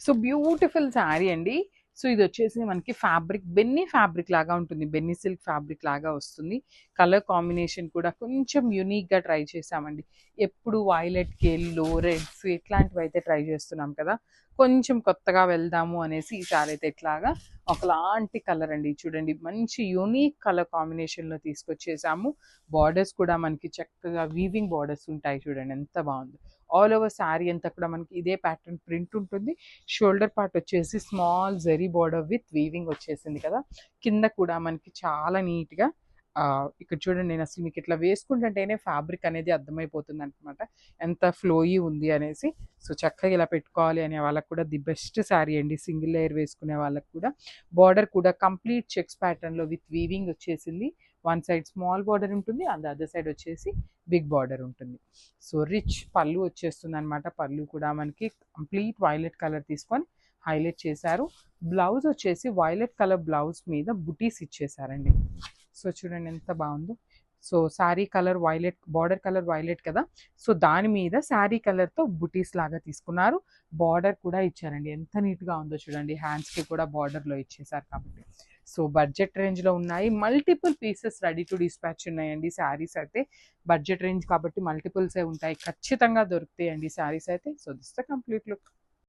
So beautiful sari అండి. So ఇది వచ్చేసి మనకి ఫ్యాబ్రిక్ బెన్నీ ఫ్యాబ్రిక్ లాగా ఉంటుంది, బెన్నీ సిల్క్ ఫ్యాబ్రిక్ లాగా వస్తుంది. కలర్ కాంబినేషన్ కూడా కొంచెం యూనిక్గా ట్రై చేసామండి. ఎప్పుడు వైలెట్కి ఎల్లో రెడ్స్ ఇట్లాంటివి అయితే ట్రై చేస్తున్నాం కదా, కొంచెం కొత్తగా వెళ్దాము అనేసి ఈసారి అయితే ఇట్లాగా ఒకలాంటి కలర్ అండి. చూడండి మంచి యూనిక్ కలర్ కాంబినేషన్లో తీసుకొచ్చేసాము. బార్డర్స్ కూడా మనకి చక్కగా వీవింగ్ బార్డర్స్ ఉంటాయి, చూడండి ఎంత బాగుంది. ఆల్ ఓవర్ శారీ అంతా కూడా మనకి ఇదే ప్యాటర్న్ ప్రింట్ ఉంటుంది. షోల్డర్ పార్ట్ వచ్చేసి small zari border with weaving వచ్చేసింది కదా. కింద కూడా మనకి చాలా నీట్గా ఇక్కడ చూడండి, నేను అసలు మీకు ఇట్లా వేసుకుంటుంటేనే ఫ్యాబ్రిక్ అనేది అర్థమైపోతుంది అనమాట ఎంత ఫ్లోయీ ఉంది అనేసి. సో చక్కగా ఇలా పెట్టుకోవాలి అనే వాళ్ళకి కూడా ది బెస్ట్ శారీ అండి. సింగిల్ లేయర్ వేసుకునే వాళ్ళకి కూడా. బార్డర్ కూడా కంప్లీట్ చెక్స్ ప్యాటర్న్లో విత్ వీవింగ్ వచ్చేసింది. వన్ సైడ్ స్మాల్ బార్డర్ ఉంటుంది, అండ్ అదర్ సైడ్ వచ్చేసి బిగ్ బార్డర్ ఉంటుంది. సో రిచ్ పళ్ళు వచ్చేస్తుంది అనమాట. పళ్ళు కూడా మనకి కంప్లీట్ వైలెట్ కలర్ తీసుకొని హైలైట్ చేశారు. బ్లౌజ్ వచ్చేసి వైలెట్ కలర్ బ్లౌజ్ మీద బుటీస్ ఇచ్చేసారండి. సో చూడండి ఎంత బాగుందో. So sari colour violet, border colour violet కదా, సో దాని మీద శారీ కలర్తో బుటీస్ లాగా తీసుకున్నారు. బార్డర్ కూడా ఇచ్చారండి, ఎంత నీట్గా ఉందో చూడండి. హ్యాండ్స్కి కూడా బార్డర్లో ఇచ్చేసారు కాబట్టి. సో బడ్జెట్ రేంజ్లో ఉన్నాయి. Multiple pieces ready to dispatch ఉన్నాయండి. శారీస్ అయితే బడ్జెట్ రేంజ్ కాబట్టి మల్టిపుల్సే ఉంటాయి, ఖచ్చితంగా దొరుకుతాయండి శారీస్ అయితే. So this the complete look.